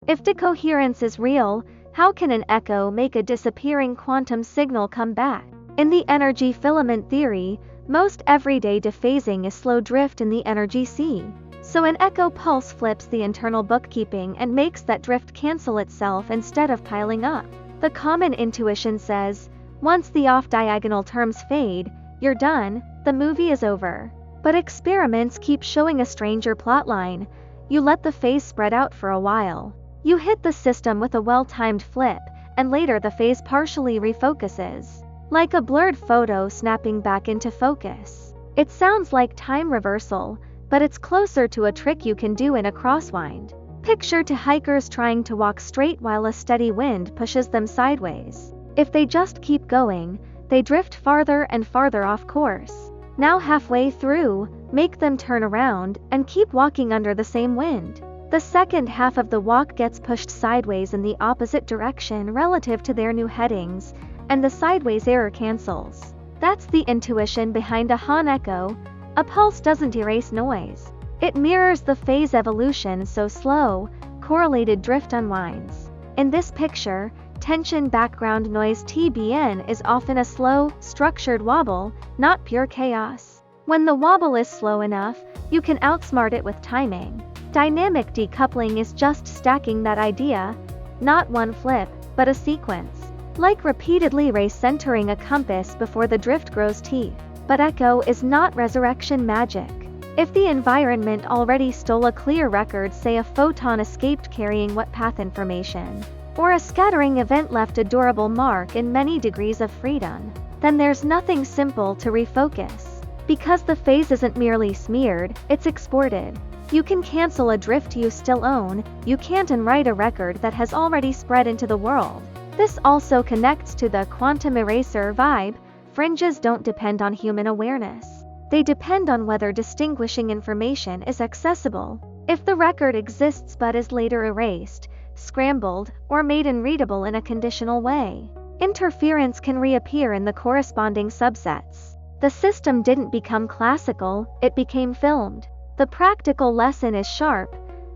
If decoherence is real, how can an echo make a disappearing quantum signal come back? In the energy filament theory, most everyday dephasing is slow drift in the energy sea. So an echo pulse flips the internal bookkeeping and makes that drift cancel itself instead of piling up. The common intuition says, once the off-diagonal terms fade, you're done, the movie is over. But experiments keep showing a stranger plotline. You let the phase spread out for a while. You hit the system with a well-timed flip, and later the phase partially refocuses. Like a blurred photo snapping back into focus. It sounds like time reversal, but it's closer to a trick you can do in a crosswind. Picture two hikers trying to walk straight while a steady wind pushes them sideways. If they just keep going, they drift farther and farther off course. Now halfway through, make them turn around and keep walking under the same wind. The second half of the walk gets pushed sideways in the opposite direction relative to their new headings, and the sideways error cancels. That's the intuition behind a Hahn echo. A pulse doesn't erase noise. It mirrors the phase evolution, so slow, correlated drift unwinds. In this picture, tension background noise TBN is often a slow, structured wobble, not pure chaos. When the wobble is slow enough, you can outsmart it with timing. Dynamic decoupling is just stacking that idea, not one flip, but a sequence. Like repeatedly recentering a compass before the drift grows teeth. But echo is not resurrection magic. If the environment already stole a clear record, say a photon escaped carrying what path information, or a scattering event left a durable mark in many degrees of freedom, then there's nothing simple to refocus. Because the phase isn't merely smeared, it's exported. You can cancel a drift you still own, you can't unwrite a record that has already spread into the world. This also connects to the quantum eraser vibe. Fringes don't depend on human awareness. They depend on whether distinguishing information is accessible. If the record exists but is later erased, scrambled, or made unreadable in a conditional way, interference can reappear in the corresponding subsets. The system didn't become classical, it became filmed. The practical lesson is sharp.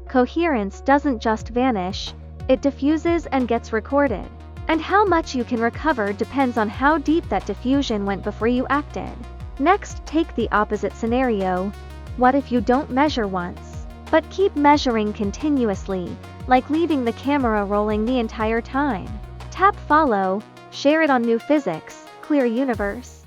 Coherence doesn't just vanish, it diffuses and gets recorded. And how much you can recover depends on how deep that diffusion went before you acted. Next, take the opposite scenario. What if you don't measure once, but keep measuring continuously, like leaving the camera rolling the entire time? Tap follow, share it on New Physics, Clear Universe.